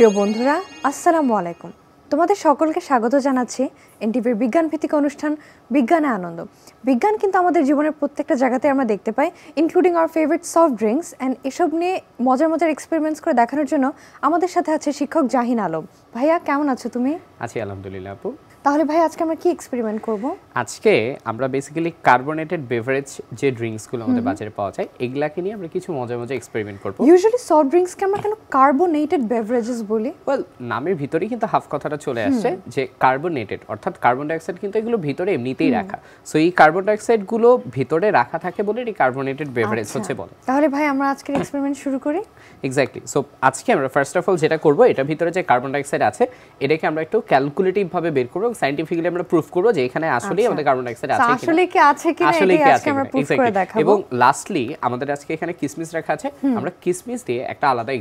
প্রিয় বন্ধুরা, আসসালামু আলাইকুম। তোমাদের সকলকে স্বাগত জানাচ্ছি এনটিভির বিজ্ঞান ভিত্তিক অনুষ্ঠান বিজ্ঞানে আনন্দ। বিজ্ঞান কিন্তু আমাদের জীবনের প্রত্যেকটা জায়গাতে আমরা দেখতে পাই, including our favourite soft drinks. And এসব নিয়ে মজার মজার এক্সপেরিমেন্টস করে দেখানোর জন্য আমাদের সাথে আছে শিক্ষক জাহিন আলম। ভাইয়া, কেমন আছো তুমি? আছি আলহামদুলিল্লাহ আপু। তাহলে ভাই, আজকে আমরা কি এক্সপেরিমেন্ট করব? আজকে আমরা বেসিক্যালি কার্বনেটেড বেভারেজ যে ড্রিঙ্কসগুলো আমাদের বাজারে পাওয়া যায় এগুলাকে নিয়ে আমরা কিছু মজার মজার এক্সপেরিমেন্ট করব। ইউজুয়ালি সফট ড্রিঙ্কসকে আমরা কেন কার্বনেটেড বেভারেজেস বলি? ওয়েল, নামের ভিতরেই কিন্তু হাফ কথাটা চলে আসছে যে কার্বনেটেড, অর্থাৎ কার্বন ডাইঅক্সাইড কিন্তু এগুলো ভিতরে এমনিতেই রাখা। সো এই কার্বন ডাইঅক্সাইড গুলো ভিতরে রাখা থাকে বলে এই কার্বনেটেড বেভারেজ হচ্ছে বলে। তাহলে ভাই, আমরা আজকের এক্সপেরিমেন্ট শুরু করি। এক্স্যাক্টলি। সো আজকে আমরা ফার্স্ট অফ অল যেটা করব, এটার ভিতরে যে কার্বন ডাইঅক্সাইড আছে এটাকে আমরা একটু ক্যালকুলেটিভ ভাবে বের করব এবং সায়েন্টিফিক্যালি আমরা প্রুফ করব যে এখানে আসলেই আমাদের কার্বন ডাইঅক্সাইড আছে কিনা। আসলে কি আছে কিনা এটা আজকে আমরা প্রুফ করে দেখাবো। এবং লাস্টলি আমাদের আজকে এখানে কিসমিস রাখা আছে, আমরা কিসমিস দিয়ে একটা আলাদা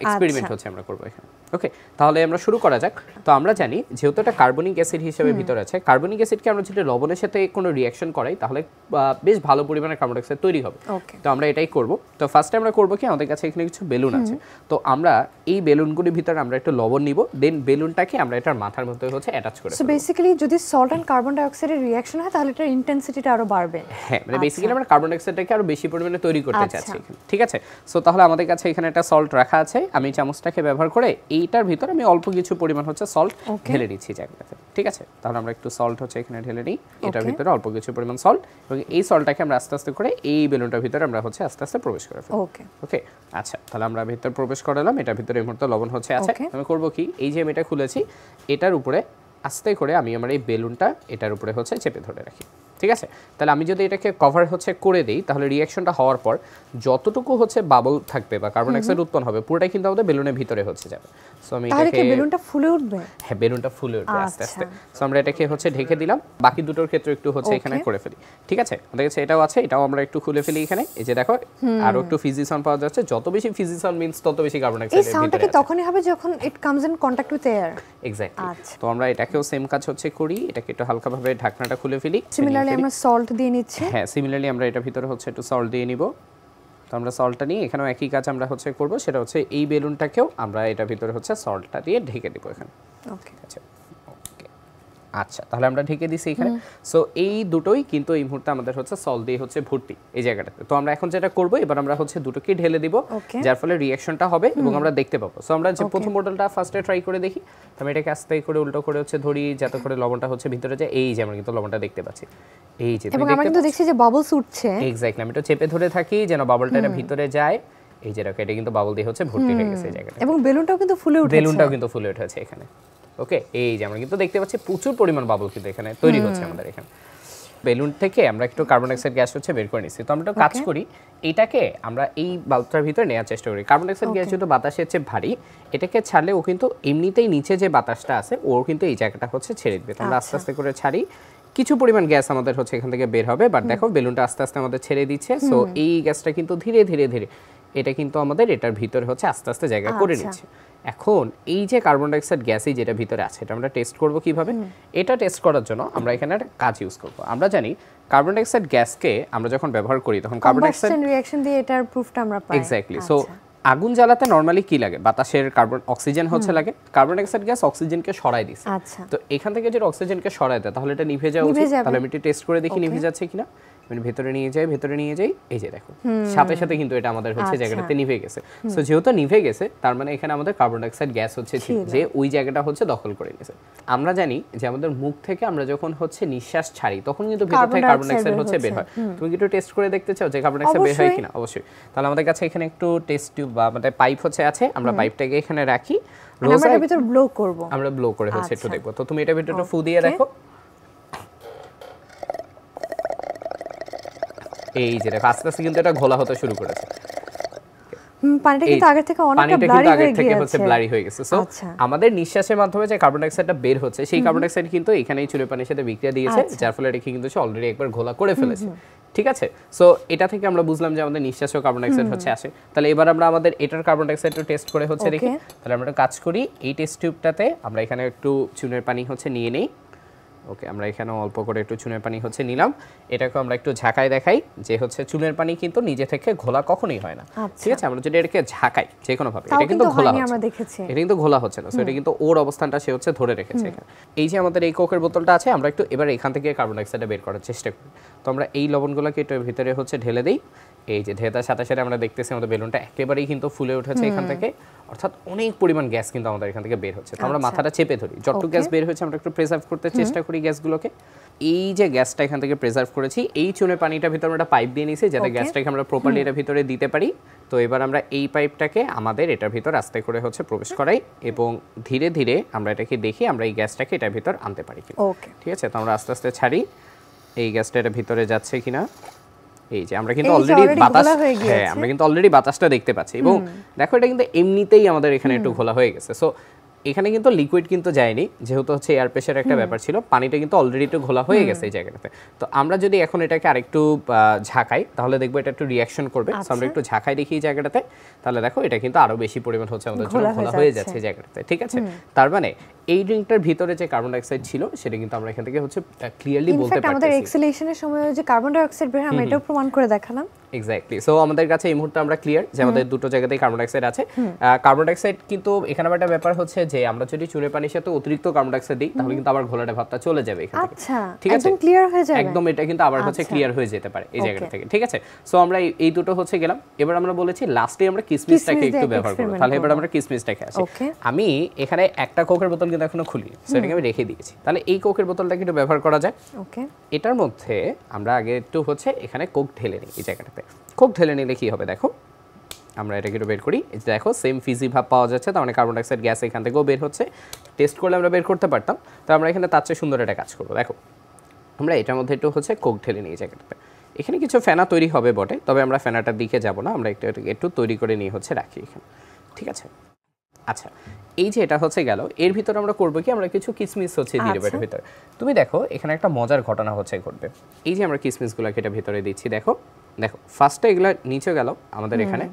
এক্সপেরিমেন্ট হচ্ছে আমরা করব এখানে। ওকে, তাহলে আমরা শুরু করা যাক। তো আমরা জানি যেহেতু এটা কার্বনিক অ্যাসিড হিসেবে ভিতরে আছে, কার্বনিক অ্যাসিডকে আমরা যদি লবণের সাথে কোনো রিঅ্যাকশন করাই তাহলে বেশ ভালো পরিমাণে কার্বন ডাইঅক্সাইড তৈরি হবে। তো আমরা এটাই করব। তো ফার্স্টে আমরা করব কি, আমাদের কাছে এখানে কিছু বেলুন আছে। তো আমরা এই বেলুনগুলির ভিতরে আমরা একটু লবণ নিব, দেন বেলুনটাকে আমরা এটার মাথার মধ্যে হচ্ছে অ্যাটাচ করে। সো বেসিক্যালি যদি সল্ট এন্ড কার্বন ডাই অক্সাইডের রিঅ্যাকশন হয় তাহলে এটার ইন্টেনসিটিটা আরো বাড়বে। হ্যাঁ, মানে বেসিক্যালি আমরা কার্বন ডাই অক্সাইডটাকে আরো বেশি পরিমাণে তৈরি করতে চাচ্ছি এখানে। ঠিক আছে? সো তাহলে আমাদের কাছে এখানে একটা সল্ট রাখা আছে। আমি চামচটাকে ব্যবহার করে এইটার ভিতরে আমি অল্প কিছু পরিমাণ হচ্ছে সল্ট ঢেলে দিচ্ছি জায়গাটাতে। ঠিক আছে? তাহলে আমরা একটু সল্ট হচ্ছে এখানে ঢেলে নিই, এটার ভিতরে অল্প কিছু পরিমাণ সল্ট, এবং এই সল্টটাকে আমরা আস্তে আস্তে করে এই বেলুনটার ভিতরে আমরা হচ্ছে আস্তে আস্তে প্রবেশ করে ফেলব। ওকে ওকে, আচ্ছা, তাহলে আমরা ভিতরে প্রবেশ করালাম। এটার ভিতরে এই মুহূর্তে লবণ হচ্ছে আছে। আমি করব কি, এই যে আমি এটা খুলেছি এটার উপরে আস্তে করে আমি আমার এই বেলুনটা এটার উপরে হচ্ছে চেপে ধরে রাখি। ঠিক আছে? তাহলে আমি যদি এটাকে কভার হচ্ছে করে দেই তাহলে রিঅ্যাকশনটা হওয়ার পর যতটুকু হচ্ছে বাবল থাকবে বা কার্বন ডাইঅক্সাইড উৎপন্ন হবে পুরোটাই কিন্তু আমাদের বেলুনের ভিতরে হচ্ছে যাবে। সো আমি তাহলে কি বেলুনটা ফুলে উঠবে? হ্যাঁ, বেলুনটা ফুলে উঠবে আস্তে আস্তে। সো আমরা এটাকে হচ্ছে ঢেকে দিলাম। বাকি দুটোর ক্ষেত্রে একটু হচ্ছে এখানে করে ফেলি। ঠিক আছে? আমাদের কাছে এটাও আছে, এটাও আমরা একটু খুলে ফেলি এখানে। এই যে দেখো, আরো একটু ফিজিসন পাওয়া যাচ্ছে। যত বেশি ফিজিসন মিন্স তত বেশি কার্বন ডাইঅক্সাইড এর ভিতরে আছে। এই সাউন্ডটা কি তখনই হবে যখন it comes in contact with air? Exactly. তো আমরা এটাকেও সেম কাজ হচ্ছে করি, এটাকে একটু হালকাভাবে ঢাকনাটা খুলে ফেলি। সিমিলারলি আমরা সল্ট দিয়ে নিচ্ছি। হ্যাঁ, সিমিলারলি আমরা এটার ভিতরে হচ্ছে একটু সল্ট দিয়ে নিব। তো আমরা সল্টটা নিয়ে এখানেও একই কাজ আমরা হচ্ছে করব, সেটা হচ্ছে এই বেলুনটাকেও আমরা এটার ভিতরে হচ্ছে সল্টটা দিয়ে ঢেকে দেব এখানে। ওকে, আচ্ছা, তাহলে আমরা ঢেকে দিছি এখানে। সো এই দুটোই কিন্তু এই মুহূর্তে আমাদের হচ্ছে সল্ট দিয়ে হচ্ছে ভর্তি এই জায়গাটাতে। তো আমরা এখন যেটা করব, এবার আমরা হচ্ছে দুটোকে ঢেলে দিব, যার ফলে রিঅ্যাকশনটা হবে এবং আমরা দেখতে পাবো। সো আমরা যে প্রথম মডেলটা ফার্স্টে ট্রাই করে দেখি। তো আমি এটাকে আস্তে করে উল্টো করে হচ্ছে ধরি যাতে করে লবণটা হচ্ছে ভিতরে যায়। এই যে আমরা কিন্তু লবণটা দেখতে পাচ্ছি, এই যে এবং আমরা কিন্তু দেখছি যে বাবলস উঠছে। এক্স্যাক্টলি, আমি একটু চেপে ধরে থাকি যেন বাবলটা ভিতরে যায়। এই যে দেখো, এটা কিন্তু বাবল দিয়ে হচ্ছে ভর্তি হয়ে গেছে এই জায়গাটা, এবং বেলুনটাও কিন্তু ফুলে উঠেছে। বেলুনটাও কিন্তু ফুলে উঠেছে এখানে। ওকে, এই যে আমরা কিন্তু দেখতে পাচ্ছি প্রচুর পরিমাণ বাবল কিন্তু এখানে তৈরি হচ্ছে আমাদের এখানে। বেলুন থেকে আমরা একটু কার্বন ডাইঅক্সাইড গ্যাস হচ্ছে বের করে নিচ্ছি। তো আমরা একটু কাজ করি, এটাকে আমরা এই বাল্বটার ভিতরে নেওয়ার চেষ্টা করি। কার্বন ডাইঅক্সাইড গ্যাস যেহেতু বাতাসের চেয়ে ভারী, এটাকে ছাড়লে ও কিন্তু এমনিতেই নিচে যে বাতাসটা আছে ও কিন্তু এই জায়গাটা হচ্ছে ছেড়ে দিবে। তো আমরা আস্তে আস্তে করে ছাড়ি, কিছু পরিমাণ গ্যাস আমাদের হচ্ছে এখান থেকে বের হবে। বাট দেখো, বেলুনটা আস্তে আস্তে আমাদের ছেড়ে দিচ্ছে। সো এই গ্যাসটা কিন্তু ধীরে ধীরে ধীরে এটা কিন্তু আমাদের এটার ভিতরে হচ্ছে আস্তে আস্তে জায়গা করে নিচ্ছে। এখন এই যে কার্বন ডাইঅক্সাইড গ্যাসই যেটা ভিতরে আছে, এটা আমরা টেস্ট করব কিভাবে। এটা টেস্ট করার জন্য আমরা এখানে একটা কাজ ইউজ করব। আমরা জানি কার্বন ডাইঅক্সাইড গ্যাসকে আমরা যখন ব্যবহার করি তখন কার্বন ডাইঅক্সাইড রিঅ্যাকশন দিয়ে এটার প্রুফটা আমরা পাই। এক্স্যাক্টলি। সো আগুন জ্বালাতে নরমালি কি লাগে, বাতাসের কার্বন অক্সিজেন হচ্ছে লাগে। কার্বন ডাইঅক্সাইড গ্যাস অক্সিজেনকে সরায় দিছে। তো এখান থেকে যদি অক্সিজেনকে সরায় দেয় তাহলে এটা নিভে যাওয়া উচিত। তাহলে আমি একটু টেস্ট করে দেখি নিভে যাচ্ছে কিনা। মানে ভেতরে নিয়ে যাই, এই যে দেখো সাথে সাথে কিন্তু এটা আমাদের হচ্ছে জায়গাটাতে নিভে গেছে। সো যেহেতু নিভে গেছে তার মানে এখানে আমাদের কার্বন ডাইঅক্সাইড গ্যাস হচ্ছে যে ওই জায়গাটা হচ্ছে দখল করে নিয়েছে। আমরা জানি যে আমাদের মুখ থেকে আমরা যখন হচ্ছে নিঃশ্বাস ছাড়ি তখন কিন্তু ভেতর থেকে কার্বন ডাইঅক্সাইড হচ্ছে বের হয়। তুমি কি একটু টেস্ট করে দেখতে চাও যে কার্বন ডাইঅক্সাইড বের হয় কিনা? অবশ্যই। তাহলে আমাদের কাছে এখানে একটু টেস্ট টিউব বা আমাদের পাইপ হচ্ছে আছে, আমরা পাইপটাকে এখানে রাখি, আমরা এর ভিতর ব্লো করব। আমরা ব্লো করে হচ্ছে একটু দেখব। তো তুমি এটার ভিতরে একটু ফু দিয়ে দেখো। এই যে দেখো, আস্তে আস্তে কিন্তু এটা ঘোলা হতে শুরু করেছে। পানিটা কিন্তু আগে থেকে অনেকটা ব্লারি হয়ে গেছে। সো আমাদের নিঃশ্বাসের মাধ্যমে যে কার্বন ডাইঅক্সাইডটা বের হচ্ছে সেই কার্বন ডাইঅক্সাইড কিন্তু এখানে এই চুলের পানির সাথে বিক্রিয়া দিয়েছে, যার ফলে এটা কিন্তু অলরেডি একবার ঘোলা করে ফেলেছে। ঠিক আছে? সো এটা থেকে আমরা বুঝলাম যে আমাদের নিঃশ্বাসেও কার্বন ডাইঅক্সাইড হচ্ছে আসে। তাহলে এবার আমরা আমাদের এটার কার্বন ডাইঅক্সাইডটা টেস্ট করে হচ্ছে দেখি। তাহলে আমরা কাজ করি, এই টেস্ট টিউবটাতে আমরা এখানে একটু চুনের পানি হচ্ছে নিয়ে নেই, ওকে, আমরা এখানে অল্প করে একটু চুনের পানি হচ্ছে নিলাম। এটাকে আমরা একটু ঝাঁকায় দেখাই যে হচ্ছে চুনের পানি কিন্তু নিজে থেকে ঘোলা কখনোই হয় না, ঠিক আছে? আমরা যদি এটাকে ঝাঁকাই যে কোনো ভাবে, এটা কিন্তু ঘোলা হচ্ছে, আমরা দেখেছি এটা কিন্তু ঘোলা হচ্ছে না। সো এটা কিন্তু ওর অবস্থানটা সে হচ্ছে ধরে রেখেছে এখানে। এই যে আমাদের এই কোকের বোতলটা আছে, আমরা একটু এবার এখান থেকে কার্বন ডাইঅক্সাইডটা বের করার চেষ্টা করি। তো আমরা এই লবণগুলোকে এটার ভিতরে হচ্ছে ঢেলে দেই। এই যে ঢেলার সাথে সাথে আমরা দেখতেছি আমাদের বেলুনটা একেবারেই কিন্তু ফুলে উঠেছে এখান থেকে, অর্থাৎ অনেক পরিমাণ গ্যাস কিন্তু আমাদের এখান থেকে বের হচ্ছে। তো আমরা মাথাটা চেপে ধরি, যতটুকু গ্যাস বের হয়েছে আমরা একটু প্রিজার্ভ করতে চেষ্টা করি গ্যাসগুলোকে। এই যে গ্যাসটা এখান থেকে প্রিজার্ভ করেছি, এই চুনের পানিটার ভিতরে আমরা একটা পাইপ দিয়ে নিয়েছি যাতে গ্যাসটাকে আমরা প্রপারলি এর ভিতরে দিতে পারি। তো এবার আমরা এই পাইপটাকে আমাদের এটার ভিতর আস্তে করে হচ্ছে প্রবেশ করাই এবং ধীরে ধীরে আমরা এটাকে দেখি আমরা এই গ্যাসটাকে এটার ভিতর আনতে পারি কিনা। ওকে, ঠিক আছে, তো আমরা আস্তে আস্তে ছাড়ি এই গ্যাসটা এটার ভিতরে যাচ্ছে কিনা। এই যে আমরা কিন্তু অলরেডি বাতাস, হ্যাঁ আমরা কিন্তু অলরেডি বাতাসটা দেখতে পাচ্ছি এবং দেখো এটা কিন্তু এমনিতেই আমাদের এখানে একটু ঘোলা হয়ে গেছে। সো এখানে কিন্তু লিকুইড কিন্তু যায়নি, যেহেতু হচ্ছে এয়ার প্রেশার একটা ব্যাপার ছিল, পানিটা কিন্তু অলরেডি একটু ঘোলা হয়ে গেছে এই জায়গাটাতে। তো আমরা যদি এখন এটাকে আরেকটু ঝাঁকাই তাহলে দেখবো এটা একটু রিঅ্যাকশন করবে। সো আমরা একটু ঝাঁকাই দেখি এই জায়গাটাতে, তাহলে দেখো এটা কিন্তু আরো বেশি পরিমাণ হচ্ছে আমাদের জন্য ঘোলা হয়ে যাচ্ছে এই জায়গাটাতে, ঠিক আছে? তার মানে এই ড্রিঙ্কটার ভিতরে যে কার্বন ডাইঅক্সাইড ছিল সেটা কিন্তু আমরা এখান থেকে হচ্ছে ক্লিয়ারলি বলতে পারতেছি। আমাদের এক্সেলেশনের সময় যে কার্বন ডাই অক্সাইড বের হয় আমরা এটাও প্রমাণ করে দেখালাম। এক্স্যাক্টলি। সো আমাদের কাছে এই মুহূর্তে আমরা ক্লিয়ার যে আমাদের দুটো জায়গাতেই কার্বন ডাইঅক্সাইড আছে। কার্বন ডাইঅক্সাইড কিন্তু এখানে একটা ব্যাপার হচ্ছে যে আমরা যদি চুনের পানির সাথে অতিরিক্ত কার্বন ডাইঅক্সাইড দিই তাহলে কিন্তু আবার ঘোলাটে ভাবটা চলে যাবে এখান থেকে। আচ্ছা, ঠিক আছে, একদম ক্লিয়ার হয়ে যাবে, একদম এটা কিন্তু আবার হচ্ছে ক্লিয়ার হয়ে যেতে পারে এই জায়গা থেকে, ঠিক আছে? সো আমরা এই দুটো হচ্ছে গেলাম। এবার আমরা বলেছি লাস্টে আমরা কিসমিসটাকে একটু ব্যবহার করব, তাহলে এবার আমরা কিসমিসটাকে আসি। আমি এখানে একটা কোকের বোতল কিন্তু এখনো খুলি, সো এটাকে আমি রেখে দিয়েছি। তাহলে এই কোকের বোতলটাকে একটু ব্যবহার করা যায়। ওকে, এটার মধ্যে আমরা আগে একটু হচ্ছে এখানে কোক ঢেলে নিই এই জায়গাটাতে। কোক ঢেলে নিলে কি হবে দেখো, আমরা এটাকে একটু বের করি, দেখো সেম ফিজি ভাব পাওয়া যাচ্ছে, তার মানে কার্বন ডাইঅক্সাইড গ্যাস এখান থেকেও বের হচ্ছে। টেস্ট করলে আমরা বের করতে পারতাম, তো আমরা এখানে তার চেয়ে সুন্দর একটা কাজ করবো। দেখো আমরা এটার মধ্যে একটু হচ্ছে কোক ঢেলে নিই জায়গাটাতে। এখানে কিছু ফেনা তৈরি হবে বটে, তবে আমরা ফেনাটার দিকে যাব না, আমরা একটু তৈরি করে নিয়ে হচ্ছে রাখি এখানে, ঠিক আছে? আচ্ছা, এই যে এটা হচ্ছে গেল, এর ভিতরে আমরা করবো কি, আমরা কিছু কিসমিস হচ্ছে দিয়ে দেবো এটার ভিতরে। তুমি দেখো এখানে একটা মজার ঘটনা হচ্ছে ঘটবে। এই যে আমরা কিসমিসগুলোকে এটা ভিতরে দিচ্ছি, দেখো দেখো ফার্স্টে এগুলা নিচে গেল আমাদের এখানে,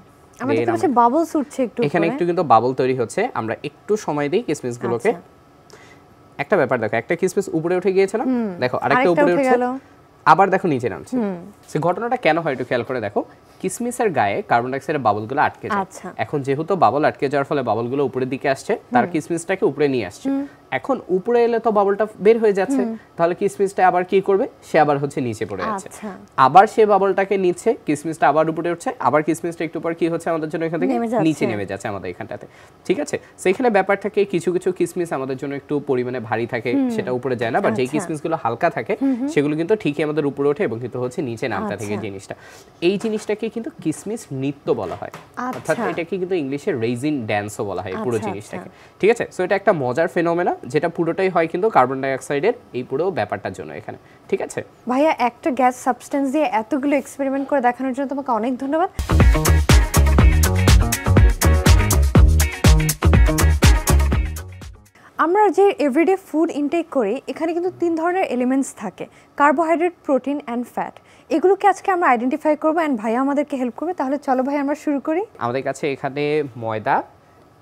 আমাদের কাছে বাবলস উঠছে একটু, এখানে একটু কিন্তু বাবল তৈরি হচ্ছে। আমরা একটু সময় দিই কিসমিসগুলোকে। একটা ব্যাপার দেখো, একটা কিসমিস উপরে উঠে গিয়েছিল, দেখো আরেকটা উপরে উঠছে, আবার দেখো নিচে নামছে। সেই ঘটনাটা কেন হয় একটু খেয়াল করে দেখো, কিসমিসের গায়ে কার্বন ডাইঅক্সাইডের বাবলগুলো আটকে যায়। এখন যেহেতু বাবল আটকে যাওয়ার ফলে বাবলগুলো উপরের দিকে আসছে, তার কিসমিসটাকে উপরে নিয়ে আসছে। এখন উপরে এলে তো বাবলটা বের হয়ে যাচ্ছে, তাহলে কিসমিসটা আবার কি করবে, সে আবার হচ্ছে নিচে পড়ে যাচ্ছে। আবার সে বাবলটাকে নিচ্ছে, কিসমিসটা আবার উপরে উঠছে, আবার কিসমিসটা একটু পর কি হচ্ছে আমাদের জন্য এখান থেকে নিচে নেমে যাচ্ছে আমাদের এখানটাতে, ঠিক আছে? সেইখানে ব্যাপারটাকে কিছু কিছু কিসমিস আমাদের জন্য একটু পরিমাণে ভারী থাকে, সেটা উপরে যায় না, বা যেই কিসমিসগুলো হালকা থাকে সেগুলো কিন্তু ঠিকই আমাদের উপরে ওঠে এবং কিন্তু হচ্ছে নিচে নামতে থাকে জিনিসটা। এই জিনিসটাকে কিন্তু কিসমিস নৃত্য বলা হয়, অর্থাৎ এটাকে কিন্তু ইংলিশে রেজিন ড্যান্সও বলা হয় পুরো জিনিসটাকে, ঠিক আছে? সো এটা একটা মজার ফেনোমেনা, যেটা পুরোটাই হয় কিন্তু কার্বন ডাই অক্সাইডের এই পুরো ব্যাপারটার জন্য এখানে, ঠিক আছে? ভাইয়া একটা গ্যাস সাবস্টেন্স দিয়ে এতগুলো এক্সপেরিমেন্ট করে দেখানোর জন্য তোমাকে অনেক ধন্যবাদ। আমরা যে এভরিডে ফুড ইনটেক করি এখানে কিন্তু 3 ধরনের এলিমেন্টস থাকে, কার্বোহাইড্রেট, প্রোটিন অ্যান্ড ফ্যাট। এগুলোকে আজকে আমরা আইডেন্টিফাই করবো অ্যান্ড ভাইয়া আমাদেরকে হেল্প করবে। তাহলে চলো ভাই আমরা শুরু করি। আমাদের কাছে এখানে ময়দা,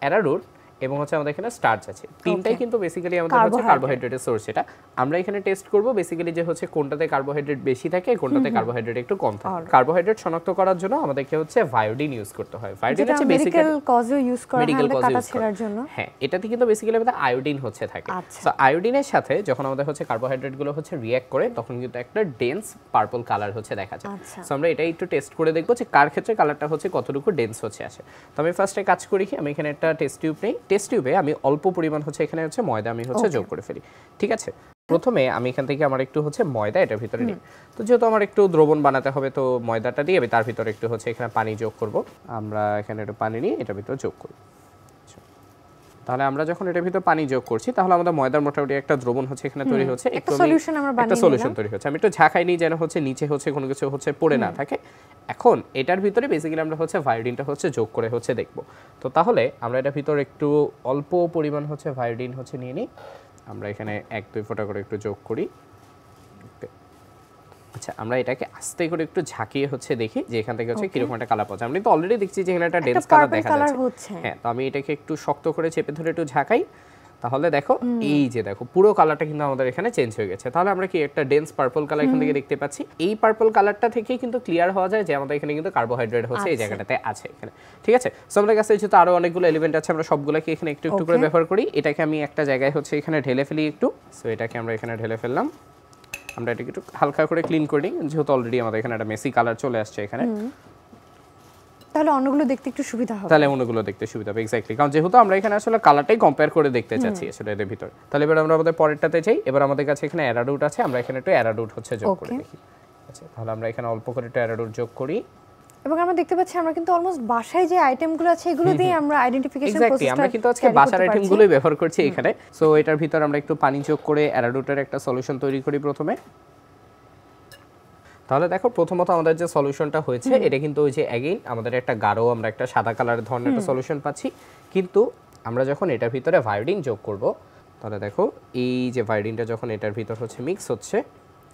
অ্যারারুট এবং হচ্ছে আমাদের এখানে স্টার্চ আছে, তিনটাই কিন্তু বেসিক্যালি আমাদের হচ্ছে কার্বোহাইড্রেটের সোর্স। এটা আমরা এখানে টেস্ট করব বেসিক্যালি যে হচ্ছে কোনটাতে কার্বোহাইড্রেট বেশি থাকে, কোনটাতে কার্বোহাইড্রেট একটু কম থাকে। কার্বোহাইড্রেট শনাক্ত করার জন্য আমাদেরকে হচ্ছে ভায়োডিন ইউজ করতে হয়। ভায়োডিন হচ্ছে মেডিকেল কজে ইউজ করা হয় আমাদের কাটা ছেঁড়ার জন্য। হ্যাঁ, এটাতে কিন্তু বেসিক্যালি আমাদের আয়োডিন হচ্ছে থাকে। সো আয়োডিনের সাথে যখন আমাদের হচ্ছে কার্বোহাইড্রেট গুলো হচ্ছে রিঅ্যাক্ট করে তখন কিন্তু একটা ডেন্স পার্পল কালার হচ্ছে দেখা যায়। সো আমরা এটা একটু টেস্ট করে দেখব যে কার ক্ষেত্রে কালারটা হচ্ছে কতটুকু ডেন্স হচ্ছে আসে। তো আমি ফার্স্টে কাজ করি কি, আমি এখানে একটা টেস্ট টিউব নেই, টেস্ট টিউবে আমি অল্প পরিমাণ হচ্ছে এখানে হচ্ছে ময়দা আমি হচ্ছে যোগ করে ফেলি, ঠিক আছে? প্রথমে আমি এখান থেকে আমার একটু হচ্ছে ময়দা এটার ভিতরে নিই। তো যেহেতু আমার একটু দ্রবণ বানাতে হবে তো ময়দাটা দিয়ে আমি তার ভিতরে একটু হচ্ছে এখানে পানি যোগ করব। আমরা এখানে একটু পানি নিয়ে এটার ভিতরে যোগ করি। তাহলে আমরা যখন এটার ভিতরে পানি যোগ করছি তাহলে আমাদের ময়দার মোটামুটি একটা দ্রবণ হচ্ছে এখানে তৈরি হচ্ছে, একটা সলিউশন তৈরি হচ্ছে। আমি একটু ঝাঁকাই নিই যেন হচ্ছে নিচে হচ্ছে কোনো কিছু হচ্ছে পড়ে না থাকে। এখন এটার ভিতরে বেসিক্যালি আমরা হচ্ছে ভায়োডিনটা হচ্ছে যোগ করে হচ্ছে দেখব। তো তাহলে আমরা এটার ভিতরে একটু অল্প পরিমাণ হচ্ছে ভায়োডিন হচ্ছে নিয়ে নিই, আমরা এখানে 1-2 ফোঁটা করে একটু যোগ করি। আচ্ছা, আমরা এটাকে আস্তে করে একটু ঝাঁকিয়ে হচ্ছে দেখি যে এখান থেকে হচ্ছে কিরকম একটা কালার পাওয়া যায়। আমি তো অলরেডি দেখছি যে এখানে একটা ডেন্স কালার দেখা যাচ্ছে। হ্যাঁ, তো আমি এটাকে একটু শক্ত করে চেপে ধরে একটু ঝাঁকাই, তাহলে দেখো এই যে দেখো পুরো কালারটা কিন্তু আমাদের এখানে চেঞ্জ হয়ে গেছে। তাহলে আমরা কি একটা ডেন্স পার্পল কালার এখান থেকে দেখতে পাচ্ছি। এই পার্পল কালারটা থেকে কিন্তু ক্লিয়ার হওয়া যায় যে আমাদের এখানে কিন্তু কার্বোহাইড্রেট হচ্ছে এই জায়গাটাতে আছে এখানে, ঠিক আছে। সো আমাদের কাছে যেহেতু আরো অনেকগুলো এলিমেন্ট আছে, আমরা সবগুলোকে এখানে একটু একটু করে ব্যবহার করি। এটাকে আমি একটা জায়গায় হচ্ছে এখানে ঢেলে ফেলি একটু। সো এটাকে আমরা এখানে ঢেলে ফেললাম। আমরা এটাকে একটু হালকা করে ক্লিন করি, যেহেতু অলরেডি আমাদের এখানে একটা মেসি কালার চলে আসছে এখানে। তাহলে অন্যগুলো দেখতে একটু সুবিধা হবে। তাহলে অন্যগুলো দেখতে সুবিধা হবে, এক্স্যাক্টলি। কারণ যেহেতু আমরা এখানে আসলে কালারটাই কম্পেয়ার করে দেখতে চাচ্ছি আসলে এর ভিতর। তাহলে এবার আমরা আমাদের পরেরটাতে যাই। এবার আমাদের কাছে এখানে অ্যারারুট আছে, আমরা এখানে একটু অ্যারারুট হচ্ছে যোগ করে দেখি। আচ্ছা, তাহলে আমরা এখানে অল্প করে একটু অ্যারারুট যোগ করি। এবং আমরা দেখতে পাচ্ছি আমরা কিন্তু অলমোস্ট বাসায় যে আইটেমগুলো আছে এগুলো দিয়ে আমরা আইডেন্টিফিকেশন এক্স্যাক্টলি, আমরা কিন্তু আজকে বাসার আইটেমগুলোই ব্যবহার করছি এখানে। সো এটার ভিতর আমরা একটু পানি যোগ করে অ্যারারুটের একটা সলিউশন তৈরি করি প্রথমে। তাহলে দেখো প্রথমত আমাদের যে সলিউশনটা হয়েছে এটা কিন্তু ওই যে অ্যাগেইন আমাদের একটা গাঢ় আমরা একটা সাদা কালারের ধরনের একটা সলিউশন পাচ্ছি। কিন্তু আমরা যখন এটার ভিতরে ভায়োডিন যোগ করব, তাহলে দেখো এই যে ভায়োডিনটা যখন এটার ভিতর হচ্ছে মিক্স হচ্ছে,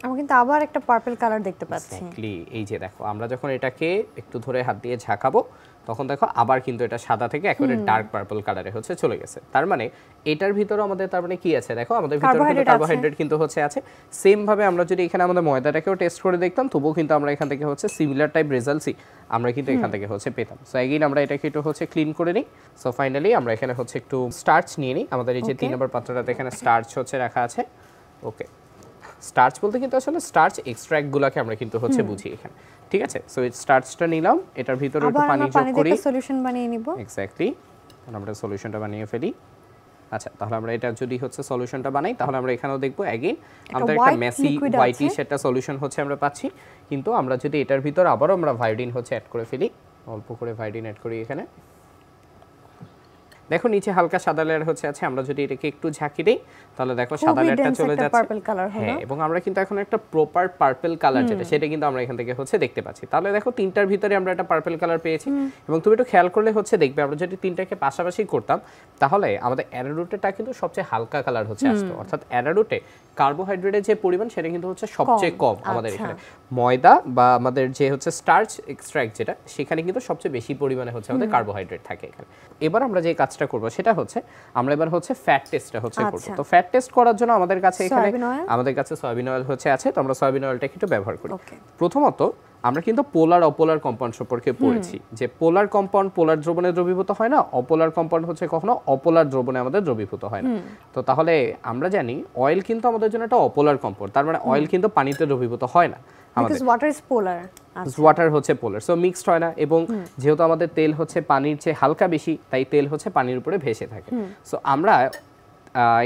আমরা কিন্তু আবার একটা পার্পল কালার দেখতে পাচ্ছি। এক্স্যাক্টলি, এই যে দেখো আমরা যখন এটাকে একটু ধরে হাত দিয়ে ঝাঁকাবো তখন দেখো আবার কিন্তু এটা সাদা থেকে একেবারে ডার্ক পার্পল কালারে হচ্ছে চলে গেছে। তার মানে এটার ভিতরে আমাদের তার মানে কি আছে দেখো, আমাদের ভিতরে কিন্তু কার্বোহাইড্রেট কিন্তু হচ্ছে আছে। সেম ভাবে আমরা যদি এখানে আমাদের ময়দাটাকেও টেস্ট করে দেখতাম তবুও কিন্তু আমরা এখান থেকে হচ্ছে সিমিলার টাইপ রেজাল্টসই আমরা কিন্তু এখান থেকে হচ্ছে পেতাম। সো এগেইন আমরা এটাকে একটু হচ্ছে ক্লিন করে নিই। সো ফাইনালি আমরা এখানে হচ্ছে একটু স্টার্চ নিয়ে নিই। আমাদের এই যে 3 নম্বর পাত্রটাতে এখানে স্টার্চ হচ্ছে রাখা আছে। ওকে, স্টার্চ বলতে কিন্তু আসলে স্টার্চ এক্সট্রাক্টগুলোকে আমরা কিন্তু হচ্ছে বুঝি এখানে, ঠিক আছে। সো এই স্টার্চটা নিলাম, এটার ভিতরে একটু পানি যোগ করি, একটা সলিউশন বানিয়ে নিব। এক্স্যাক্টলি, আমরা সলিউশনটা বানিয়ে ফেলি। আচ্ছা, তাহলে আমরা এটা যদি হচ্ছে সলিউশনটা বানাই তাহলে আমরা এখানেও দেখব অ্যাগেইন আমাদের একটা মেসি হোয়াইটিশ একটা সলিউশন হচ্ছে আমরা পাচ্ছি। কিন্তু আমরা যদি এটার ভিতর আবারও আমরা ভায়োডিন হচ্ছে অ্যাড করে ফেলি, অল্প করে ভায়োডিন অ্যাড করি এখানে, দেখো নিচে হালকা সাদা লেয়ার হচ্ছে আছে। আমরা যদি এটাকে একটু ঝাঁকি দেই তাহলে দেখো সাদা লেয়ারটা চলে যাচ্ছে। হ্যাঁ, এবং আমরা কিন্তু এখন একটা প্রপার পার্পল কালার যেটা সেটা কিন্তু আমরা এখান থেকে হচ্ছে দেখতে পাচ্ছি। তাহলে দেখো তিনটার ভিতরে আমরা একটা পার্পল কালার পেয়েছি। এবং তুমি একটু খেয়াল করলে হচ্ছে দেখবে আমরা যদি তিনটাকে পাশাপাশি করতাম তাহলে আমাদের অ্যারারুটটা কিন্তু সবচেয়ে হালকা কালার হচ্ছে আসতো। অর্থাৎ অ্যারারুটে কার্বোহাইড্রেটের যে পরিমাণ সেটা কিন্তু হচ্ছে সবচেয়ে কম আমাদের এখানে। ময়দা বা আমাদের যে হচ্ছে স্টার্চ এক্সট্রাক্ট যেটা সেখানে কিন্তু সবচেয়ে বেশি পরিমাণে হচ্ছে আমাদের কার্বোহাইড্রেট থাকে এখানে। এবার আমরা যে কাজটা করব সেটা হচ্ছে আমরা এবার হচ্ছে ফ্যাট টেস্টটা হচ্ছে করব। তো ফ্যাট টেস্ট করার জন্য আমাদের কাছে এখানে আমাদের কাছে সয়াবিন অয়েল হচ্ছে আছে। তো আমরা সয়াবিন অয়েলটাকে একটু ব্যবহার করি। প্রথমত আমরা কিন্তু পোলার অপোলার কম্পাউন্ড সম্পর্কে পড়েছি যে পোলার কম্পাউন্ড পোলার দ্রবণে দ্রবীভূত হয় না, অপোলার কম্পাউন্ড হচ্ছে কখনো অপোলার দ্রবণে আমাদের দ্রবীভূত হয় না। তো তাহলে আমরা জানি অয়েল কিন্তু আমাদের জন্য একটা অপোলার কম্পাউন্ড, তার মানে অয়েল কিন্তু পানিতে দ্রবীভূত হয় না। আমাদের ওয়াটার ইজ পোলার, ওয়াটার হচ্ছে পোলার, সো মিক্সড হয় না। এবং যেহেতু আমাদের তেল হচ্ছে পানির চেয়ে হালকা বেশি, তাই তেল হচ্ছে পানির উপরে ভেসে থাকে। সো আমরা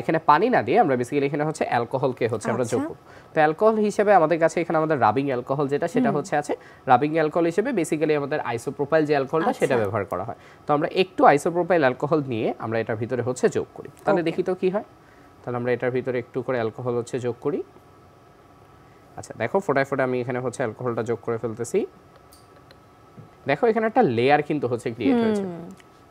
এখানে পানি না দিয়ে আমরা বেসিক্যালি এখানে হচ্ছে অ্যালকোহলকে হচ্ছে আমরা যোগ করব। তো অ্যালকোহল হিসেবে আমাদের কাছে এখানে আমাদের রাবিং অ্যালকোহল যেটা সেটা হচ্ছে আছে। রাবিং অ্যালকোহল হিসেবে বেসিক্যালি আমাদের আইসোপ্রোপাইল যে অ্যালকোহলটা সেটা ব্যবহার করা হয়। তো আমরা একটু আইসোপ্রোপাইল অ্যালকোহল নিয়ে আমরা এটার ভিতরে হচ্ছে যোগ করি। তাহলে দেখি তো কি হয়। তাহলে আমরা এটার ভিতরে একটু করে অ্যালকোহল হচ্ছে যোগ করি। আচ্ছা, দেখো ফোটায় ফোটায় আমি এখানে হচ্ছে অ্যালকোহলটা যোগ করে ফেলতেছি। দেখো এখানে একটা লেয়ার কিন্তু হচ্ছে ক্রিয়েট হয়েছে।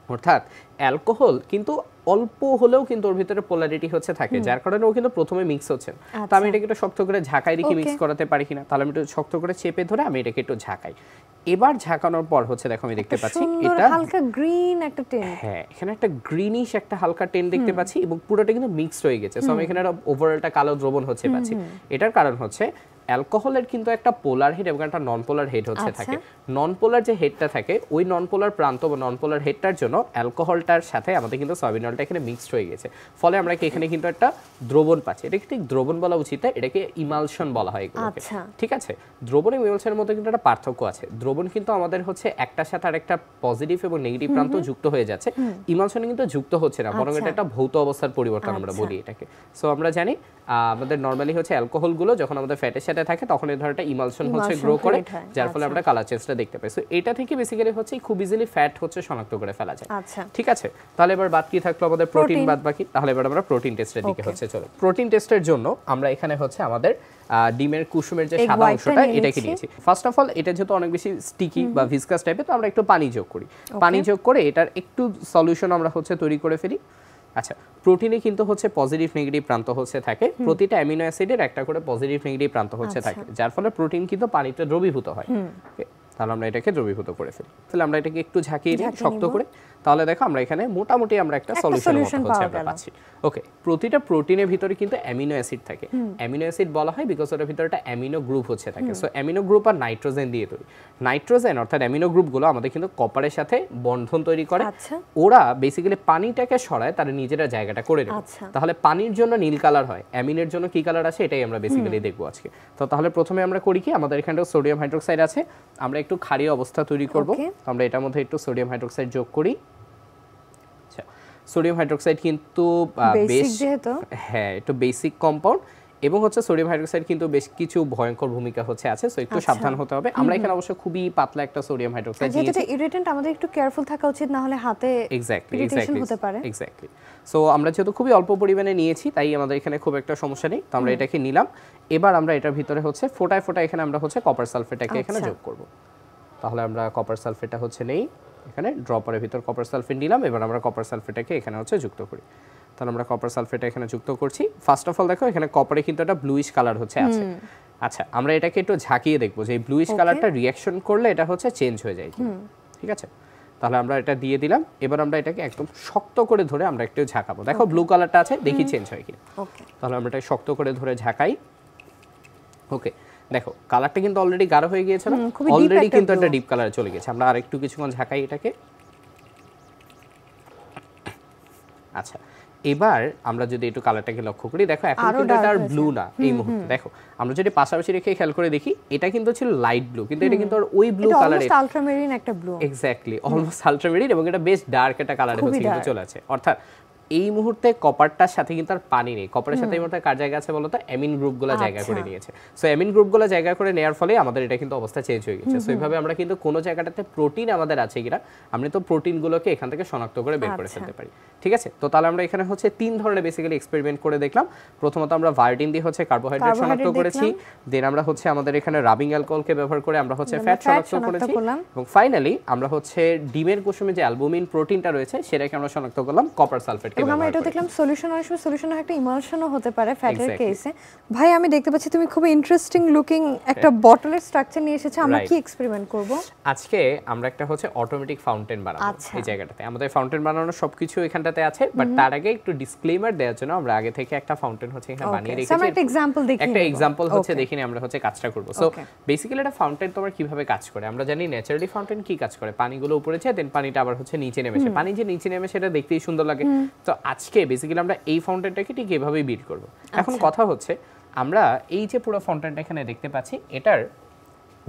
অর্থাৎ অ্যালকোহল কিন্তু অল্প হলেও কিন্তু ওর ভিতরে পোলারিটি হচ্ছে থাকে, যার কারণে ও কিন্তু প্রথমে মিক্স হচ্ছে। তো আমি এটাকে একটু শক্ত করে ঝাঁকাই দেখি মিক্স করাতে পারি কিনা। তাহলে আমি একটু শক্ত করে চেপে ধরে আমি এটাকে একটু ঝাঁকাই। এবার ঝাঁকানোর পর হচ্ছে দেখো আমি দেখতে পাচ্ছি এটা হালকা গ্রিন একটা টেন। হ্যাঁ, এখানে একটা গ্রিনিশ একটা হালকা টেন দেখতে পাচ্ছি এবং পুরোটা কিন্তু মিক্সড হয়ে গেছে। সো আমি এখানে একটা ওভারঅলটা কালো দ্রবণ হচ্ছে পাচ্ছি। এটার কারণ হচ্ছে অ্যালকোহলের কিন্তু একটা পোলার হেড এবং একটা নন পোলার হেড হচ্ছে থাকে। নন পোলার যে হেডটা থাকে ওই নন পোলার প্রান্ত বা নন পোলার হেডটার জন্য অ্যালকোহলটার সাথে আমাদের কিন্তু সয়াবিন অয়েলটা এখানে মিক্সড হয়ে গেছে। ফলে আমরা এখানে কিন্তু একটা দ্রবণ পাচ্ছি। এটাকে ঠিক দ্রবণ বলা উচিত না, এটাকে ইমালশন বলা হয় এগুলোকে, ঠিক আছে। দ্রবণ এবং ইমালশনের মধ্যে কিন্তু একটা পার্থক্য আছে। দ্রবণ কিন্তু আমাদের হচ্ছে একটার সাথে আরেকটা পজিটিভ এবং নেগেটিভ প্রান্ত যুক্ত হয়ে যাচ্ছে। ইমালশনে কিন্তু যুক্ত হচ্ছে না, বরং এটা একটা ভৌত অবস্থার পরিবর্তন আমরা বলি এটাকে। সো আমরা জানি আমাদের নরমালি হচ্ছে অ্যালকোহলগুলো যখন আমাদের ফ্যাটের সাথে থাকে তখন এই ধরনের ইমালশন হচ্ছে গ্রো করে, যার ফলে আমরা কালার চেঞ্জটা দেখতে পাই। সো এটা থেকে বেসিক্যালি হচ্ছে খুব ইজিলি ফ্যাট হচ্ছে শনাক্ত করে ফেলা যায়। ঠিক আছে, তাহলে এবার বাদ কি থাকলো আমাদের প্রোটিন বাদ বাকি। তাহলে এবার আমরা প্রোটিন টেস্টের দিকে হচ্ছে চলো। প্রোটিন টেস্টের জন্য আমরা এখানে হচ্ছে আমাদের ডিমের কুসুমের যে সাদা অংশটা এটাকে নিয়েছি। ফার্স্ট অফ অল এটা যেহেতু অনেক বেশি স্টিকি বা ভিসকাস টাইপের, তো আমরা একটু পানি যোগ করি। পানি যোগ করে এটার একটু সলিউশন আমরা হচ্ছে তৈরি করে ফেলি। আচ্ছা, প্রোটিনে কিন্তু হচ্ছে পজিটিভ নেগেটিভ প্রান্ত হচ্ছে থাকে। প্রতিটা অ্যামিনো অ্যাসিডের একটা করে পজিটিভ নেগেটিভ প্রান্ত হচ্ছে থাকে, যার ফলে প্রোটিন কিন্তু পানিতে দ্রবীভূত হয়। তাহলে আমরা এটাকে দ্রবীভূত করে ফেলি। তাহলে আমরা এটাকে একটু ঝাঁকিয়ে দিই শক্ত করে। তাহলে দেখো আমরা এখানে মোটামুটি আমরা একটা সলিউশন হচ্ছে আমরা পাচ্ছি। ওকে, প্রতিটা প্রোটিনের ভিতরে কিন্তু অ্যামিনো অ্যাসিড থাকে। অ্যামিনো অ্যাসিড বলা হয় বিকজ ওটার ভিতরে একটা অ্যামিনো গ্রুপ হচ্ছে থাকে। সো অ্যামিনো গ্রুপ আর নাইট্রোজেন দিয়ে তৈরি। নাইট্রোজেন অর্থাৎ অ্যামিনো গ্রুপগুলো আমাদের কিন্তু কপারের সাথে বন্ধন তৈরি করে। ওরা বেসিক্যালি পানিটাকে সরায়, তারা নিজেরা জায়গাটা করে নেয়। তাহলে পানির জন্য নীল কালার হয়, অ্যামিনের জন্য কি কালার আছে এটাই আমরা বেসিক্যালি দেখবো আজকে। তো তাহলে প্রথমে আমরা করি কি, আমাদের এখানে সোডিয়াম হাইড্রোক্সাইড আছে, আমরা একটু ক্ষারীয় অবস্থা তৈরি করব। আমরা এটার মধ্যে একটু সোডিয়াম হাইড্রোক্সাইড যোগ করি। আচ্ছা, সোডিয়াম হাইড্রোক্সাইড কিন্তু বেশ, হ্যাঁ, একটু বেসিক কম্পাউন্ড এবং হচ্ছে সোডিয়াম হাইড্রোক্সাইড কিন্তু বেশ কিছু ভয়ঙ্কর ভূমিকা হচ্ছে আছে, সো একটু সাবধান হতে হবে। আমরা এখানে অবশ্য খুবই পাতলা একটা সোডিয়াম হাইড্রোক্সাইড নিয়েছি। যেটা ইরিটেন্ট, আমাদের একটু কেয়ারফুল থাকা উচিত, না হলে হাতে ইরিটেশন হতে পারে। এক্স্যাক্টলি। সো আমরা যেহেতু খুবই অল্প পরিমাণে নিয়েছি তাই আমাদের এখানে খুব একটা সমস্যা নেই। তো আমরা এটাকে নিলাম। এবার আমরা এটার ভিতরে হচ্ছে ফোটায় ফোটায় এখানে আমরা হচ্ছে কপার সালফেটটাকে এখানে যোগ করব। তাহলে আমরা কপার সালফেটটা হচ্ছে নেই, এখানে ড্রপারের ভিতর কপার সালফেট নিলাম। এবার আমরা কপার সালফেটটাকে এখানে হচ্ছে যুক্ত করি। তাহলে আমরা কপার সালফেটটা এখানে যুক্ত করছি। ফার্স্ট অফ অল দেখো এখানে কপারে কিন্তু একটা ব্লুইশ কালার হচ্ছে আছে। আচ্ছা, আমরা এটাকে একটু ঝাঁকিয়ে দেখবো যে এই ব্লুইশ কালারটা রিঅ্যাকশন করলে এটা হচ্ছে চেঞ্জ হয়ে যায়। ঠিক আছে, তাহলে আমরা এটা দিয়ে দিলাম। এবার আমরা এটাকে একদম শক্ত করে ধরে আমরা একটু ঝাঁকাবো। দেখো ব্লু কালারটা আছে, দেখি চেঞ্জ হয় কিনা। তাহলে আমরা এটা শক্ত করে ধরে ঝাঁকাই। ওকে, দেখো কালারটা কিন্তু অলরেডি গাঢ় হয়ে গিয়েছে না, অলরেডি কিন্তু একটা ডিপ কালারে চলে গেছে। আমরা আরেকটু কিছুক্ষণ ঝাঁকাই এটাকে। আচ্ছা, এবার আমরা যদি একটু কালারটাকে লক্ষ্য করি, দেখো এখন কিন্তু এটা আর ব্লু না এই মুহূর্তে। দেখো আমরা যদি পাশাপাশি রেখে খেয়াল করে দেখি, এটা কিন্তু ছিল লাইট ব্লু, কিন্তু এটা কিন্তু আর ওই ব্লু কালারে, অলমোস্ট আলট্রামেরিন একটা ব্লু। এক্স্যাক্টলি, অলমোস্ট আলট্রামেরিন, এবং এটা বেশ ডার্ক একটা কালারে হচ্ছে কিন্তু চলে আছে। অর্থাৎ এই মুহূর্তে কপারটার সাথে কিন্তু আর পানি নেই। কপারের সাথে এই মুহূর্তে কার জায়গা আছে বলতো, অ্যামিন গ্রুপগুলো জায়গা করে নিয়েছে। সো অ্যামিন গ্রুপগুলো জায়গা করে নেওয়ার ফলে আমাদের এটা কিন্তু অবস্থা চেঞ্জ হয়ে গেছে। সো এইভাবে আমরা কিন্তু কোনো জায়গাটাতে প্রোটিন আমাদের আছে কিনা আমরা তো প্রোটিনগুলোকে এখান থেকে শনাক্ত করে বের করে ফেলতে পারি। ঠিক আছে, তো তাহলে আমরা এখানে হচ্ছে তিন ধরনের বেসিক্যালি এক্সপেরিমেন্ট করে দেখলাম। প্রথমত আমরা ভায়োটিন দিয়ে হচ্ছে কার্বোহাইড্রেট শনাক্ত করেছি, দেন আমরা হচ্ছে আমাদের এখানে রাবিং অ্যালকোহলকে ব্যবহার করে আমরা হচ্ছে ফ্যাট শনাক্ত করেছি, এবং ফাইনালি আমরা হচ্ছে ডিমের কুসুমে যে অ্যালবুমিন প্রোটিনটা রয়েছে সেটাকে আমরা শনাক্ত করলাম কপার সালফেটকে ব্যবহার করে। দেখলাম সলিউশন আসলে সলিউশনের একটা ইমালশনও হতে পারে ফ্যাটের কেসে। ভাই আমি দেখতে পাচ্ছি তুমি খুব ইন্টারেস্টিং লুকিং একটা বটলের স্ট্রাকচার নিয়ে এসেছো। আমরা কি এক্সপেরিমেন্ট করব আজকে? আমরা একটা হচ্ছে অটোমেটিক ফাউন্টেন বানাবো এই জায়গাটাতে। আমাদের ফাউন্টেন বানানোর সবকিছু এখানটাতে আছে, বাট তার আগে একটু ডিসক্লেমার দেওয়ার জন্য আমরা আগে থেকে একটা ফাউন্টেন হচ্ছে এখানে বানিয়ে রেখেছি। আমরা একটা এক্সাম্পল দেখি, একটা এক্সাম্পল হচ্ছে দেখিনি আমরা হচ্ছে কাজটা করব। সো বেসিক্যালি এটা ফাউন্টেন তোমার কিভাবে কাজ করে আমরা জানি। ন্যাচারালি ফাউন্টেন কি কাজ করে, পানিগুলো উপরে যায়, দেন পানিটা আবার হচ্ছে নিচে নেমে আসে। পানি যে নিচে নেমে সেটা দেখতেই সুন্দর লাগে। তো আজকে বেসিক্যালি আমরা এই ফাউন্টেনটাকে ঠিক এভাবেই বিল্ড করব। এখন কথা হচ্ছে আমরা এই যে পুরো ফাউন্টেনটা এখানে দেখতে পাচ্ছি, এটার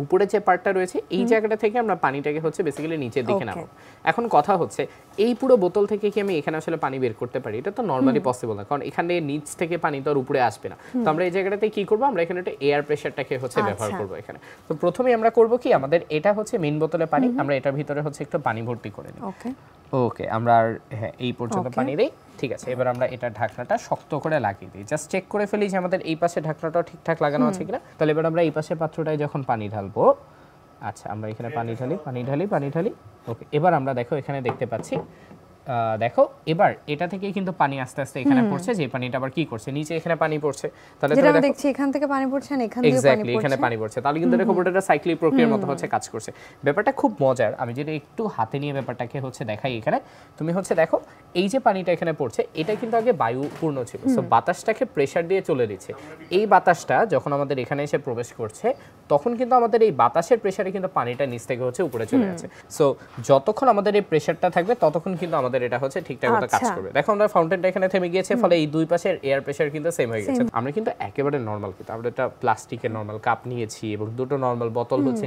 উপরে যে পার্টটা রয়েছে এই জায়গাটা থেকে আমরা পানিটাকে হচ্ছে বেসিক্যালি নিচের দিকে নামাবো। এখন কথা হচ্ছে এই পুরো বোতল থেকে কি আমি এখানে আসলে পানি বের করতে পারি? এটা তো নরমালি পসিবল না, কারণ এখানে নিচ থেকে পানি তো আর উপরে আসবে না। তো আমরা এই জায়গাটাতে কি করব, আমরা এখানে একটা এয়ার প্রেসারটাকে হচ্ছে ব্যবহার করব এখানে। তো প্রথমেই আমরা করব কি, আমাদের এটা হচ্ছে মেইন বোতলে পানি, আমরা এটার ভিতরে হচ্ছে একটু পানি ভর্তি করে নিই। ওকে, আমরা হ্যাঁ এই পর্যন্ত পানি দেই। ঠিক আছে, এবার আমরা এটা ঢাকনাটা শক্ত করে লাগিয়ে দিই। জাস্ট চেক করে ফেলি যে আমাদের এই পাশে ঢাকনাটাও ঠিকঠাক লাগানো আছে কিনা। তাহলে এবার আমরা এই পাশে পাত্রটায় যখন পানি ঢালবো, আচ্ছা আমরা এখানে পানি ঢালি। ওকে, এবার আমরা দেখো এখানে দেখতে পাচ্ছি, দেখো এবার এটা থেকে কিন্তু পানি আস্তে আস্তে এখানে পড়ছে, যে পানিটা আবার কি করছে, নিচে এখানে পানি পড়ছে। তাহলে আমরা দেখছি এখান থেকে পানি পড়ছে না, এখান থেকে পানি পড়ছে, এখানে পানি পড়ছে। তাহলে কিন্তু দেখো পুরোটা সাইক্লিক প্রক্রিয়ার মতো হচ্ছে কাজ করছে। ব্যাপারটা খুব মজার। আমি যদি একটু হাতে নিয়ে ব্যাপারটাকে হচ্ছে দেখাই, এখানে তুমি হচ্ছে দেখো এই যে পানিটা এখানে পড়ছে এটা কিন্তু আগে বায়ুপূর্ণ ছিল। সো বাতাসটাকে প্রেসার দিয়ে চলে দিচ্ছে। এই বাতাসটা যখন আমাদের এখানে এসে প্রবেশ করছে তখন কিন্তু আমাদের এই বাতাসের প্রেসারে কিন্তু পানিটা নিচ থেকে হচ্ছে উপরে চলে যাচ্ছে। সো যতক্ষণ আমাদের এই প্রেসারটা থাকবে ততক্ষণ কিন্তু আমাদের এটা হচ্ছে ঠিকঠাক মতো কাজ করবে। দেখো আমরা ফাউন্টেনটা এখানে থেমে গিয়েছে, ফলে এই দুই পাশের এয়ার প্রেসার কিন্তু সেম হয়ে গেছে। আমরা কিন্তু একেবারে নরমাল, কিন্তু আমরা একটা প্লাস্টিকের নরমাল কাপ নিয়েছি এবং দুটো নরমাল বোতল হচ্ছে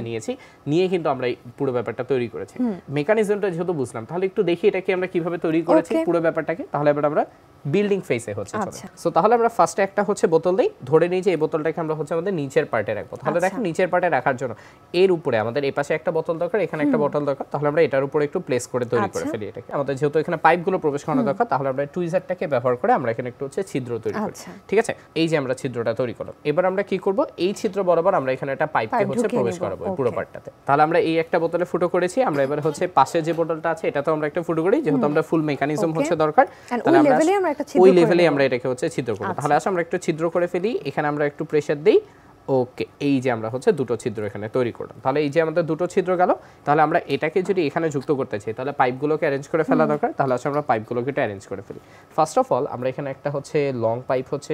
নিয়ে কিন্তু আমরা এই পুরো ব্যাপারটা তৈরি করেছি। মেকানিজমটা যেহেতু বুঝলাম, তাহলে একটু দেখি এটাকে আমরা কিভাবে তৈরি করেছি পুরো ব্যাপারটাকে। তাহলে এবার আমরা বিল্ডিং ফেসে হচ্ছে চলে। সো তাহলে আমরা ফার্স্টে একটা হচ্ছে বোতল দেই, ধরে নিই যে এই বোতলটাকে আমরা হচ্ছে আমাদের নিচের পার্টে রাখবো। তাহলে দেখো নিচের পার্টে রাখার জন্য এর উপরে আমাদের এই পাশে একটা বোতল দরকার, এখানে একটা বোতল দরকার। তাহলে আমরা এটার উপরে একটু প্লেস করে তৈরি করে ফেলি এটাকে। আমাদের যেহেতু এখানে পাইপগুলো প্রবেশ করানো দরকার, তাহলে আমরা টুইজারটাকে ব্যবহার করে আমরা এখানে একটু হচ্ছে ছিদ্র তৈরি করি। ঠিক আছে, এই যে আমরা ছিদ্রটা তৈরি করলাম, এবার আমরা কি করব, এই ছিদ্র বরাবর আমরা এখানে একটা পাইপকে হচ্ছে প্রবেশ করাবো পুরো পার্টটাতে। তাহলে আমরা এই একটা বোতলে ফুটো করেছি, আমরা এবার হচ্ছে পাশে যে বোতলটা আছে এটাতেও আমরা একটা ফুটো করি, যেহেতু আমরা ফুল মেকানিজম হচ্ছে দরকার। তাহলে আমরা ওই লেভেলে আমরা এটাকে হচ্ছে ছিদ্র করব। তাহলে আসলে আমরা একটু ছিদ্র করে ফেলি, এখানে আমরা একটু প্রেসার দেই। ওকে, এই যে আমরা হচ্ছে দুটো ছিদ্র এখানে তৈরি করলাম, তাহলে এই যে আমাদের দুটো ছিদ্র গেল, তাহলে আমরা এটাকে যদি এখানে যুক্ত করতে চাই তাহলে পাইপগুলোকে অ্যারেঞ্জ করে ফেলা দরকার। তাহলে হচ্ছে আমরা পাইপগুলোকে একটু অ্যারেঞ্জ করে ফেলি। ফার্স্ট অফ অল আমরা এখানে একটা হচ্ছে লং পাইপ হচ্ছে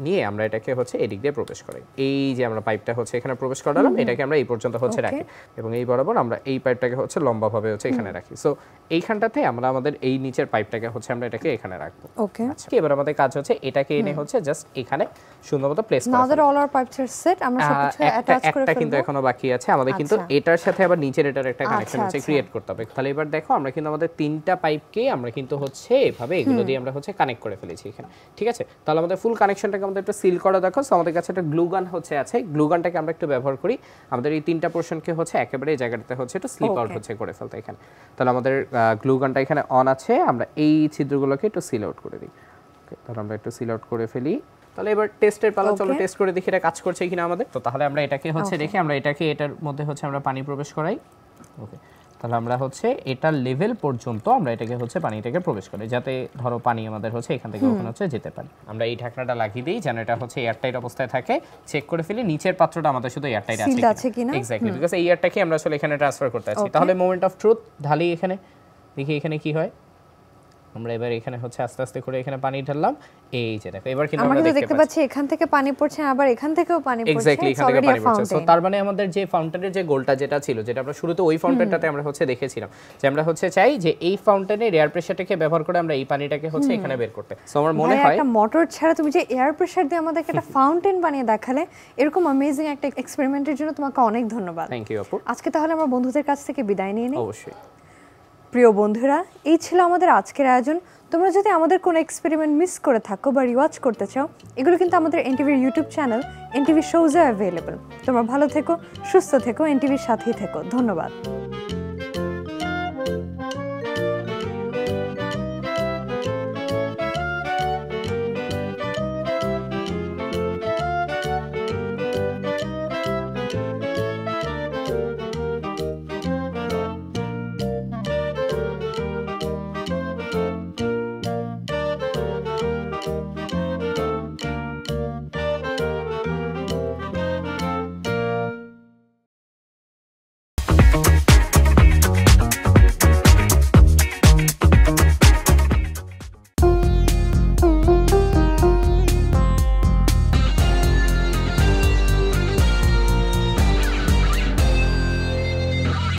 নিয়ে আমরা এটাকে হচ্ছে এদিক দিয়ে প্রবেশ করাই। এই যে আমরা পাইপটা হচ্ছে এখানে প্রবেশ করালাম, এটাকে আমরা এই পর্যন্ত হচ্ছে রাখি এবং এই বরাবর আমরা এই পাইপটাকে হচ্ছে লম্বাভাবে হচ্ছে এখানে রাখি। সো এইখানটাতে আমরা আমাদের এই নিচের পাইপটাকে হচ্ছে আমরা এটাকে এখানে রাখবো। ওকে, আচ্ছা, এবার আমাদের কাজ হচ্ছে এটাকে এনে হচ্ছে জাস্ট এখানে সুন্দরমতো প্লেস করা। Now that all our pipes are set, আমরা সবকিছু অ্যাটাচ করে ফেলবো। একটা কিন্তু এখনো বাকি আছে আমাদের, কিন্তু এটার সাথে আবার নিচের এটার একটা কানেকশন হচ্ছে ক্রিয়েট করতে হবে। তাহলে এবার দেখো আমরা কিন্তু আমাদের তিনটা পাইপকে আমরা কিন্তু হচ্ছে এভাবে এগুলো দিয়ে আমরা হচ্ছে কানেক্ট করে ফেলেছি এখানে, ঠিক আছে। তাহলে আমাদের ফুল কানেকশনটাকে আমাদের একটু সিল করা দেখো। সো আমাদের কাছে একটা গ্লু গান হচ্ছে আছে, গ্লু গানটাকে আমরা একটু ব্যবহার করি আমাদের এই তিনটা পোরশনকে হচ্ছে একেবারে এই জায়গাটাতে হচ্ছে একটু স্লিপ আউট হচ্ছে করে ফেলতে এখানে। তাহলে আমাদের গ্লু গানটা এখানে অন আছে, আমরা এই ছিদ্রগুলোকে একটু সিল আউট করে দিই। ওকে, তাহলে আমরা একটু সিল আউট করে ফেলি। তাহলে এবার টেস্টের পালা, চলো টেস্ট করে দেখি এটা কাজ করছে কিনা আমাদের। তো তাহলে আমরা এটাকে হচ্ছে দেখি, আমরা এটাকে এটার মধ্যে হচ্ছে আমরা পানি প্রবেশ করাই। ওকে, তাহলে আমরা হচ্ছে এটার লেভেল পর্যন্ত আমরা এটাকে হচ্ছে পানিটাকে প্রবেশ করি, যাতে ধরো পানি আমাদের হচ্ছে এখান থেকে ওখানে হচ্ছে যেতে পারে। আমরা এই ঢাকনাটা লাগিয়ে দিই যেন এটা হচ্ছে এয়ারটাইট অবস্থায় থাকে। চেক করে ফেলি নিচের পাত্রটা আমাদের শুধু এয়ারটাইট আছে কিনা। এক্স্যাক্টলি, বিকজ এই এয়ারটাকে আমরা আসলে এখানে ট্রান্সফার করতে আছি। তাহলে মোমেন্ট অফ ট্রুথ ঢালি এখানে, দেখি এখানে কি হয়। আমরা এবার এখানে হচ্ছে আস্তে আস্তে করে এখানে পানি ঢাললাম। এই যে দেখো এবার কিন্তু আমরা দেখতে পাচ্ছি এখান থেকে পানি পড়ছে, আবার এখান থেকেও পানি পড়ছে। এক্স্যাক্টলি, এখান থেকে পানি পড়ছে। সো তার মানে আমাদের যে ফাউন্টেনের যে গোলটা যেটা ছিল, যেটা আমরা শুরুতে ওই ফাউন্টেনটাতে আমরা হচ্ছে দেখেছিলাম যে আমরা হচ্ছে চাই যে এই ফাউন্টেনের এয়ার প্রেসারটাকে ব্যবহার করে আমরা এই পানিটাকে হচ্ছে এখানে বের করতে। সো আমার মনে হয় একটা মোটর ছাড়া তুমি যে এয়ার প্রেসার দিয়ে আমাদেরকে একটা ফাউন্টেন বানিয়ে দেখালে, এরকম অ্যামেজিং একটা এক্সপেরিমেন্টের জন্য তোমাকে অনেক ধন্যবাদ। থ্যাংক ইউ আপু। আজকে তাহলে আমরা বন্ধুদের কাছ থেকে বিদায় নিয়ে নিই। অবশ্যই। প্রিয় বন্ধুরা, এই ছিল আমাদের আজকের আয়োজন। তোমরা যদি আমাদের কোনো এক্সপেরিমেন্ট মিস করে থাকো বা রিওয়াচ করতে চাও, এগুলো কিন্তু আমাদের এনটিভির ইউটিউব চ্যানেল এনটিভি শোজে অ্যাভেলেবল। তোমরা ভালো থেকো, সুস্থ থেকো, এনটিভির সাথেই থেকো। ধন্যবাদ।